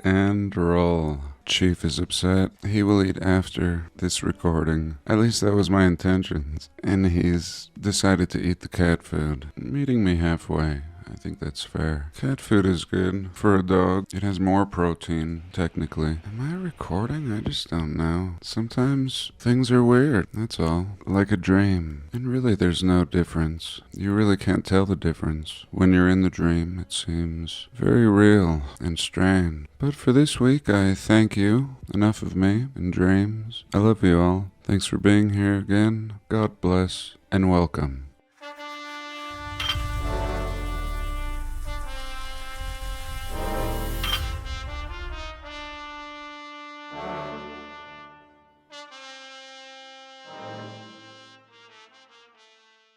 and roll. Chief is upset. He will eat after this recording. At least that was my intentions. And he's decided to eat the cat food, meeting me halfway. I think that's fair. Cat food is good for a dog. It has more protein, technically. Am I recording? I just don't know. Sometimes things are weird, that's all. Like a dream. And really there's no difference. You really can't tell the difference. When you're in the dream, it seems very real and strange. But for this week, I thank you. Enough of me and dreams. I love you all. Thanks for being here again. God bless and welcome.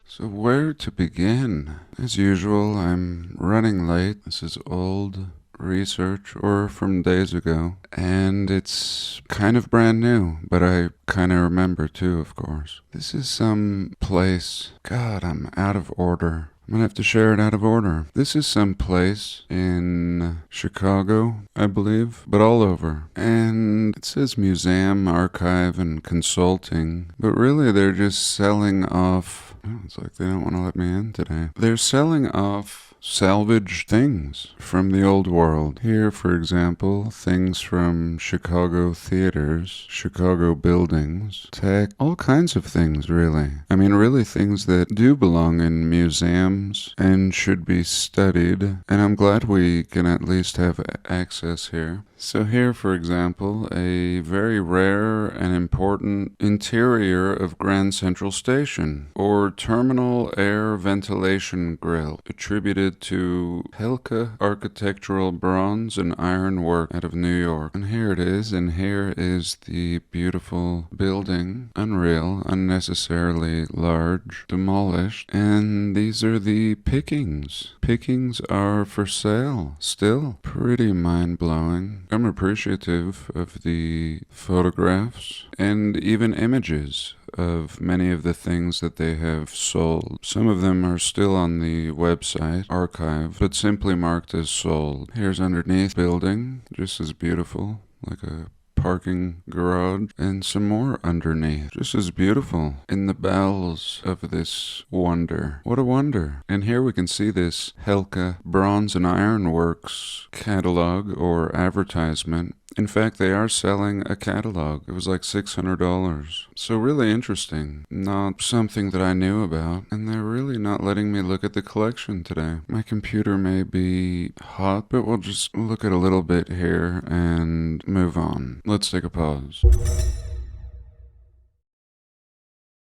So where to begin? As usual, I'm running late. This is old research or from days ago, and it's kind of brand new, but I kind of remember too, of course. This is some place. God, I'm out of order. I'm gonna have to share it out of order. This is some place in Chicago, I believe, but all over. And it says museum, archive, and consulting, but really they're just selling off. Oh, it's like they don't want to let me in today. They're selling off salvaged things from the old world. Here, for example, things from Chicago theaters, Chicago buildings, tech, all kinds of things, really. I mean, really things that do belong in museums and should be studied. And I'm glad we can at least have access here. So here, for example, a very rare and important interior of Grand Central Station, or terminal air ventilation grill, attributed to Helka architectural bronze and iron work out of New York. And here it is, and here is the beautiful building, unreal, unnecessarily large, demolished, and these are the pickings. Pickings are for sale, still. Pretty mind-blowing. I'm appreciative of the photographs and even images of many of the things that they have sold. Some of them are still on the website, archive, but simply marked as sold. Here's underneath building, just as beautiful, like a parking garage, and some more underneath, just as beautiful, in the bowels of this wonder. What a wonder. And here we can see this Helka Bronze and Iron Works catalog or advertisement. In fact, they are selling a catalog. It was like $600. So really interesting. Not something that I knew about. And they're really not letting me look at the collection today. My computer may be hot, but we'll just look at a little bit here and move on. Let's take a pause.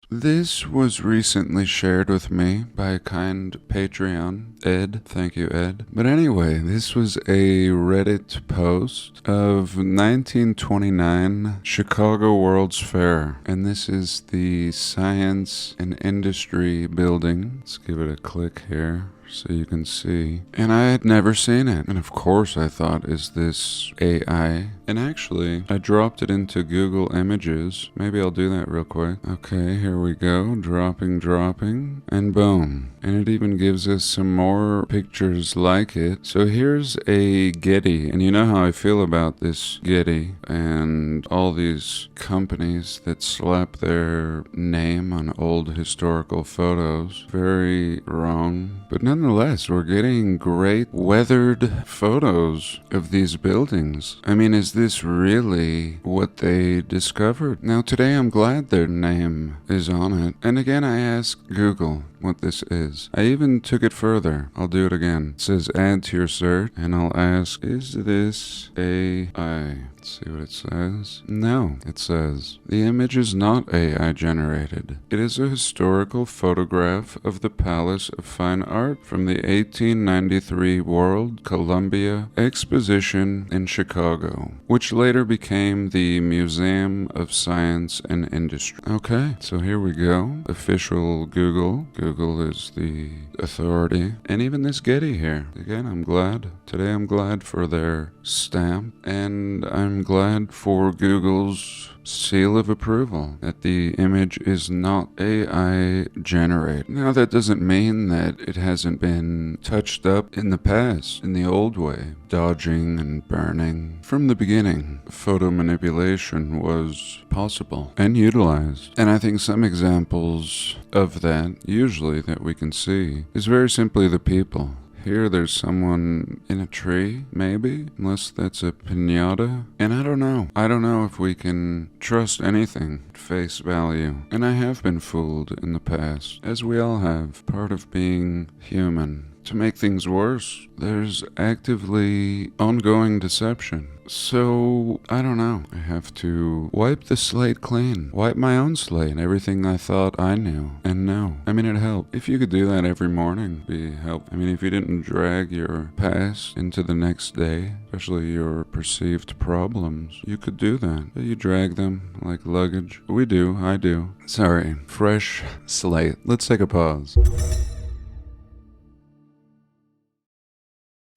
This was recently shared with me by a kind Patreon, Ed. Thank you, Ed. But anyway, this was a Reddit post of 1929 Chicago World's Fair. And this is the Science and Industry building. Let's give it a click here so you can see. And I had never seen it. And of course I thought, is this AI? And actually, I dropped it into Google Images. Maybe I'll do that real quick. Okay, here we go. Dropping, and boom. And it even gives us some more pictures like it. So here's a Getty. And you know how I feel about this Getty and all these companies that slap their name on old historical photos. Very wrong. But nonetheless, we're getting great weathered photos of these buildings. I mean, is this really what they discovered? Now today I'm glad their name is on it. And again, I asked Google what this is. I even took it further. I'll do it again. It says add to your search, and I'll ask, is this AI? Let's see what it says. No, it says, the image is not AI generated. It is a historical photograph of the Palace of Fine Art from the 1893 World Columbia Exposition in Chicago, which later became the Museum of Science and Industry. Okay, so here we go. Official Google. Google is the authority. And even this Getty here. Again, I'm glad. Today I'm glad for their stamp. And I'm glad for Google's seal of approval that the image is not AI generated. Now, that doesn't mean that it hasn't been touched up in the past, in the old way, dodging and burning. From the beginning, photo manipulation was possible and utilized. And I think some examples of that, usually that we can see, is very simply the people. Here there's someone in a tree, maybe, unless that's a piñata. And I don't know if we can trust anything at face value. And I have been fooled in the past, as we all have, part of being human. To make things worse, there's actively ongoing deception. So, I don't know. I have to wipe the slate clean. Wipe my own slate. Everything I thought I knew and know. I mean, it helped. If you could do that every morning, it'd be helpful. I mean, if you didn't drag your past into the next day, especially your perceived problems, you could do that. But you drag them like luggage. We do. I do. Sorry. Fresh slate. Let's take a pause.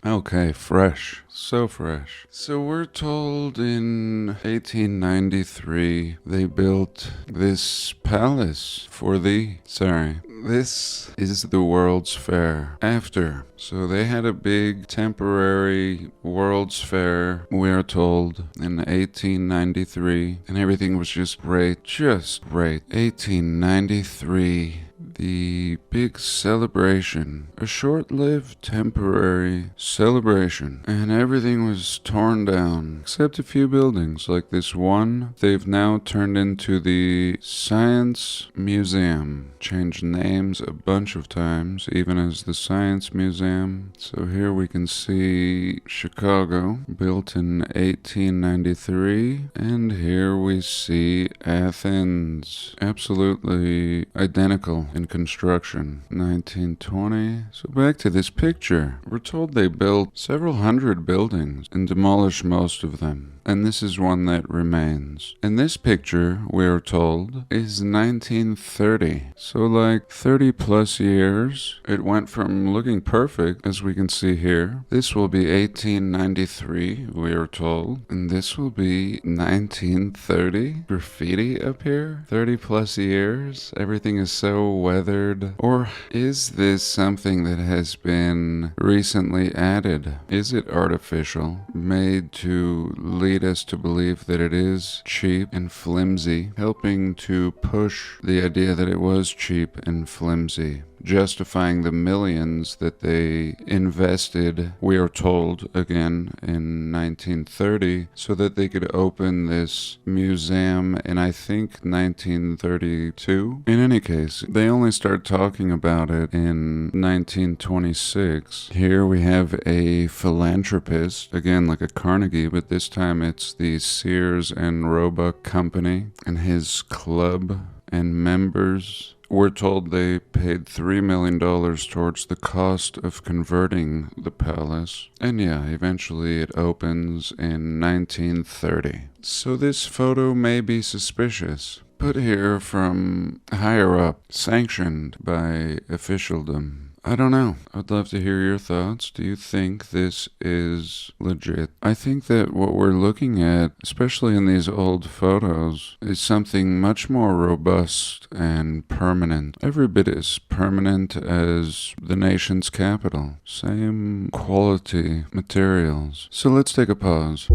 Okay, fresh. So fresh. So we're told in 1893 they built this palace for this is the World's Fair after. So they had a big temporary World's Fair, we are told, in 1893, and everything was just great. 1893. The big celebration, a short-lived temporary celebration, and everything was torn down, except a few buildings, like this one. They've now turned into the Science Museum, changed names a bunch of times, even as the Science Museum. So here we can see Chicago, built in 1893, and here we see Athens, absolutely identical in construction, 1920. So back to this picture. We're told they built several hundred buildings and demolished most of them. And this is one that remains. And this picture, we are told, is 1930. So like 30 plus years. It went from looking perfect, as we can see here. This will be 1893, we are told. And this will be 1930. Graffiti up here. 30 plus years. Everything is so weathered. Or is this something that has been recently added? Is it artificial? Made to lead us to believe that it is cheap and flimsy, helping to push the idea that it was cheap and flimsy, justifying the millions that they invested, we are told, again, in 1930, so that they could open this museum in, I think, 1932. In any case, they only start talking about it in 1926. Here we have a philanthropist, again, like a Carnegie, but this time it's the Sears and Roebuck Company and his club and members. We're told they paid $3 million towards the cost of converting the palace. And yeah, eventually it opens in 1930. So this photo may be suspicious. Put here from higher up, sanctioned by officialdom. I don't know. I'd love to hear your thoughts. Do you think this is legit? I think that what we're looking at, especially in these old photos, is something much more robust and permanent. Every bit as permanent as the nation's capital. Same quality materials. So let's take a pause.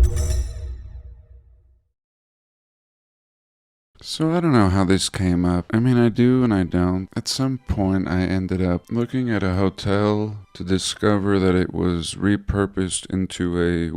So I don't know how this came up. I mean, I do and I don't. At some point, I ended up looking at a hotel to discover that it was repurposed into a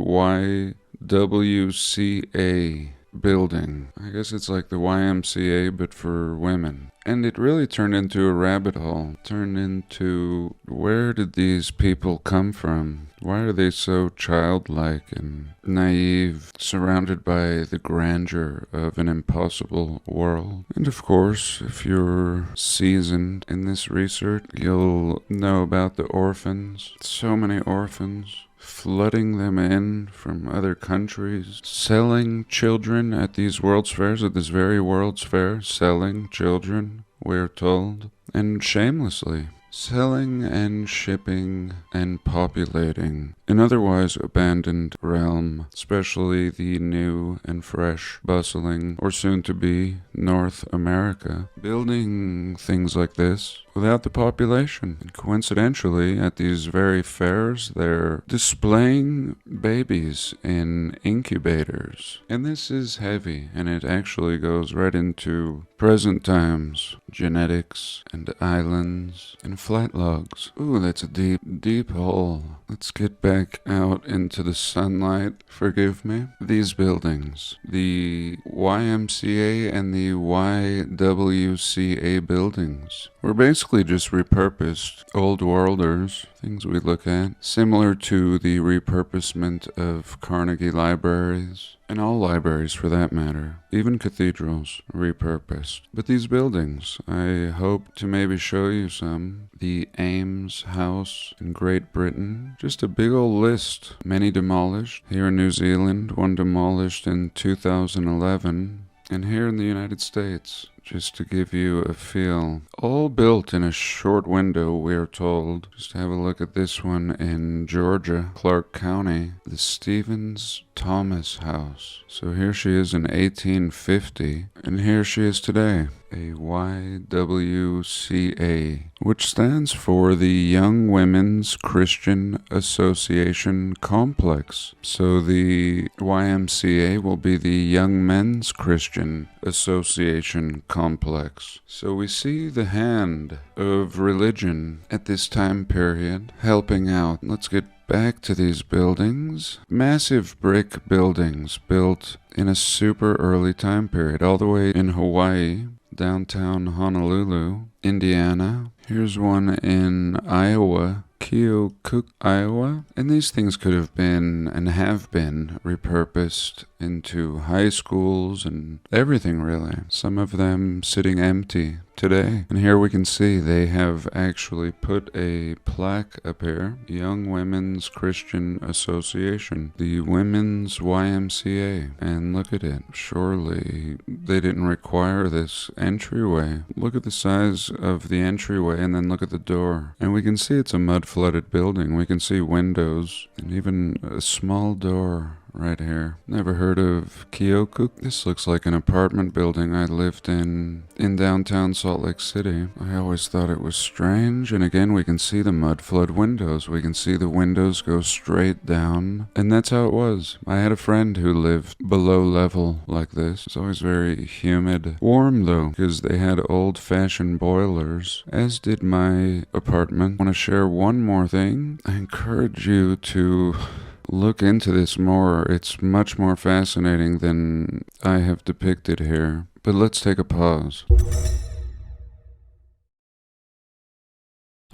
YWCA building. I guess it's like the YMCA, but for women. And it really turned into a rabbit hole. Turned into, where did these people come from? Why are they so childlike and naive, surrounded by the grandeur of an impossible world? And of course, if you're seasoned in this research, you'll know about the orphans. So many orphans. Flooding them in from other countries, selling children at these World's Fairs, at this very World's Fair, selling children, we're told, and shamelessly. selling and shipping and populating an otherwise abandoned realm, especially the new and fresh, bustling, or soon-to-be North America, building things like this without the population. And coincidentally, at these very fairs, they're displaying babies in incubators. And this is heavy, and it actually goes right into present times, genetics and islands and flat logs. Ooh, that's a deep, deep hole. Let's get back out into the sunlight. Forgive me. These buildings, the YMCA and the YWCA buildings, were basically just repurposed old worlders, things we look at, similar to the repurposement of Carnegie libraries, and all libraries for that matter, even cathedrals repurposed. But these buildings, I hope to maybe show you some. The Ames House in Great Britain, just a big old list. Many demolished. Here in New Zealand, one demolished in 2011. And here in the United States, just to give you a feel, all built in a short window, we are told. Just have a look at this one in Georgia, Clark County, the Stevens Thomas House. So here she is in 1850, and here she is today. A YWCA, which stands for the Young Women's Christian Association Complex. So the YMCA will be the Young Men's Christian Association Complex. So we see the hand of religion at this time period helping out. Let's get back to these buildings. Massive brick buildings built in a super early time period, all the way in Hawaii, downtown Honolulu, Indiana. Here's one in Iowa, Keokuk, Iowa. And these things could have been and have been repurposed into high schools and everything really. Some of them sitting empty today. And here we can see they have actually put a plaque up here. Young Women's Christian Association. The Women's YMCA. And look at it. Surely they didn't require this entryway. Look at the size of the entryway and then look at the door. And we can see it's a mud-flooded building. We can see windows and even a small door right here. Never heard of Keokuk. This looks like an apartment building I lived in downtown Salt Lake City. I always thought it was strange. And again, we can see the mud flood windows. We can see the windows go straight down. And that's how it was. I had a friend who lived below level like this. It's always very humid. Warm though, because they had old-fashioned boilers, as did my apartment. I want to share one more thing. I encourage you to look into this more. It's much more fascinating than I have depicted here. But let's take a pause.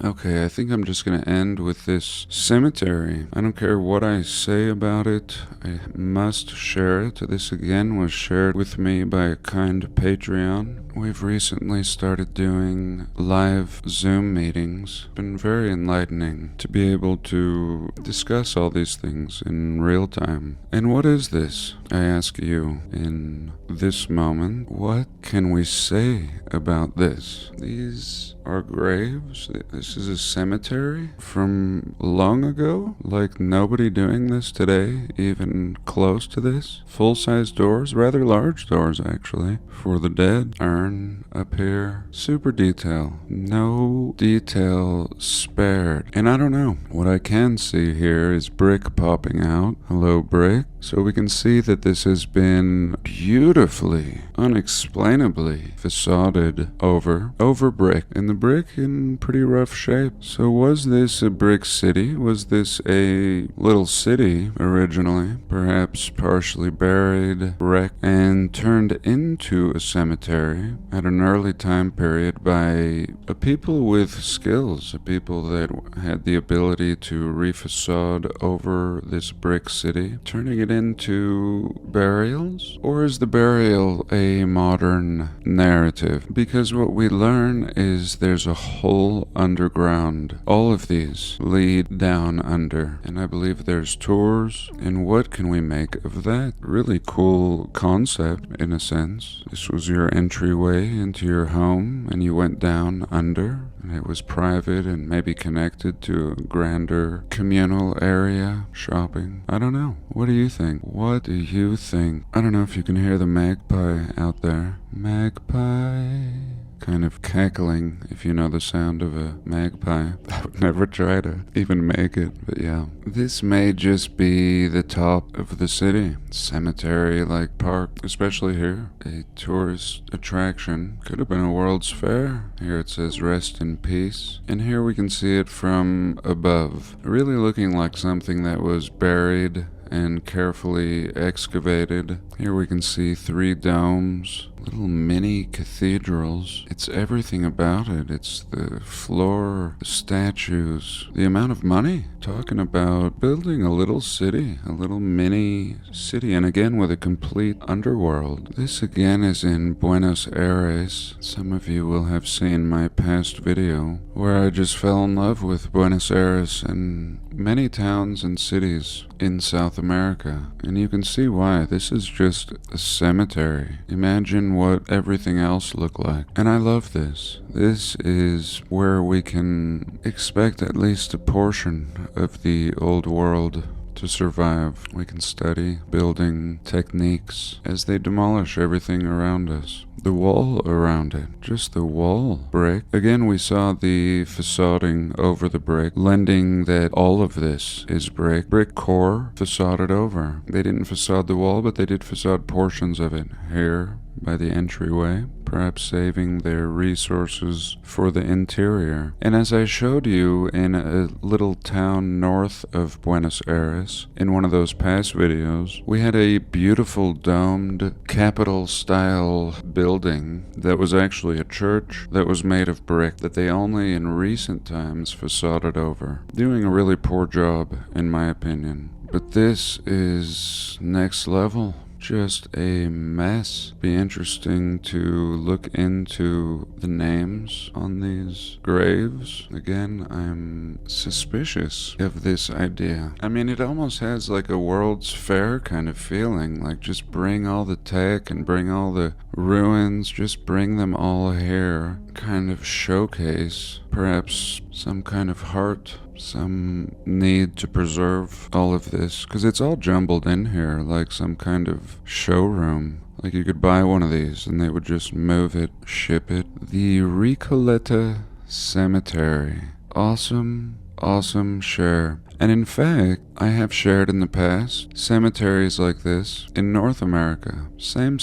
Okay, I think I'm just going to end with this cemetery. I don't care what I say about it. I must share it. This again was shared with me by a kind Patreon. We've recently started doing live Zoom meetings. It's been very enlightening to be able to discuss all these things in real time. And what is this? I ask you in this moment. What can we say about this? These are graves. This is a cemetery from long ago. Like nobody doing this today, even close to this. Full-size doors, rather large doors actually, for the dead. Urn up here. Super detail. No detail spared. And I don't know. What I can see here is brick popping out. Hello, brick. So we can see that this has been beautifully, unexplainably facaded over brick. And the brick in pretty rough shape. So was this a brick city? Was this a little city originally? Perhaps partially buried, wrecked, and turned into a cemetery at an early time period by a people with skills, a people that had the ability to refacade over this brick city, turning it into burials? Or is the burial a modern narrative? Because what we learn is there's a hole underground. All of these lead down under, and I believe there's tours. And what can we make of that? Really cool concept in a sense. This was your entryway into your home and you went down under. and it was private and maybe connected to a grander communal area, shopping. I don't know. What do you think? What do you think? I don't know if you can hear the magpie out there. Magpie. Kind of cackling, if you know the sound of a magpie. I would never try to even make it, but yeah. This may just be the top of the city. Cemetery-like park, especially here. A tourist attraction. Could have been a World's Fair. Here it says rest in peace. And here we can see it from above. Really looking like something that was buried and carefully excavated. Here we can see 3 domes, little mini cathedrals. It's everything about it. It's the floor, the statues, the amount of money. Talking about building a little city, a little mini city, and again with a complete underworld. This again is in Buenos Aires. Some of you will have seen my past video where I just fell in love with Buenos Aires and many towns and cities in South America. And you can see why. This is just a cemetery. Imagine what everything else looked like. And I love this. This is where we can expect at least a portion of the old world to survive. We can study building techniques as they demolish everything around us. The wall around it, just the wall brick. Again, we saw the facading over the brick, lending that all of this is brick. Brick core facaded over. They didn't facade the wall, but they did facade portions of it here by the entryway, perhaps saving their resources for the interior. And as I showed you in a little town north of Buenos Aires, in one of those past videos, we had a beautiful domed Capitol-style building that was actually a church that was made of brick that they only in recent times facaded over. Doing a really poor job, in my opinion. But this is next level. Just a mess. Be interesting to look into the names on these graves. Again, I'm suspicious of this idea. I mean, it almost has like a World's Fair kind of feeling. Like just bring all the tech and bring all the ruins, just bring them all here. Kind of showcase perhaps some kind of heart, some need to preserve all of this, because it's all jumbled in here like some kind of showroom. Like you could buy one of these and they would just move it, ship it. The Recoleta Cemetery. Awesome, awesome share. And in fact, I have shared in the past cemeteries like this in North America. Same.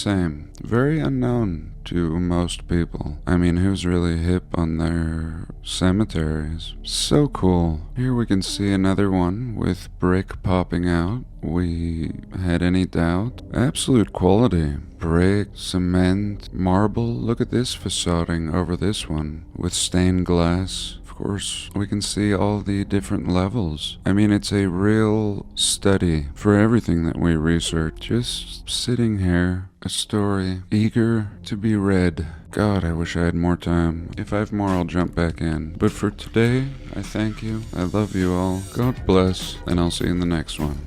Very unknown to most people. I mean, who's really hip on their cemeteries? So cool. Here we can see another one with brick popping out. We had any doubt? Absolute quality. Brick, cement, marble. Look at this facading over this one with stained glass. Of course, we can see all the different levels. I mean, it's a real study for everything that we research. Just sitting here, a story eager to be read. God, I wish I had more time. If I have more, I'll jump back in. But for today, I thank you. I love you all. God bless, and I'll see you in the next one.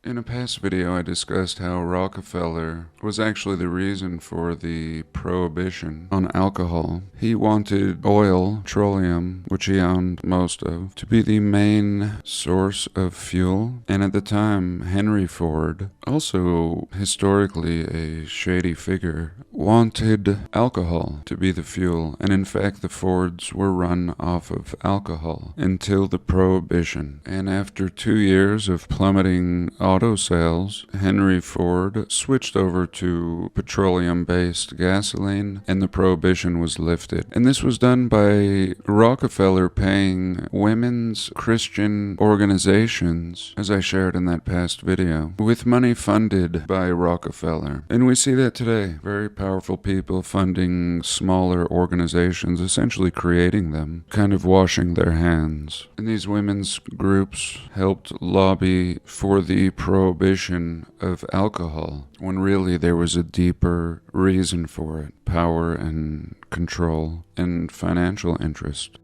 In a past video, I discussed how Rockefeller was actually the reason for the prohibition on alcohol. He wanted oil, petroleum, which he owned most of, to be the main source of fuel. And at the time, Henry Ford, also historically a shady figure, wanted alcohol to be the fuel. And in fact, the Fords were run off of alcohol until the prohibition. And after 2 years of plummeting auto sales, Henry Ford switched over to petroleum-based gasoline, and the prohibition was lifted. And this was done by Rockefeller paying women's Christian organizations, as I shared in that past video, with money funded by Rockefeller. And we see that today. Very powerful people funding smaller organizations, essentially creating them, kind of washing their hands. And these women's groups helped lobby for the prohibition of alcohol, when really there was a deeper reason for it: power and control and financial interest.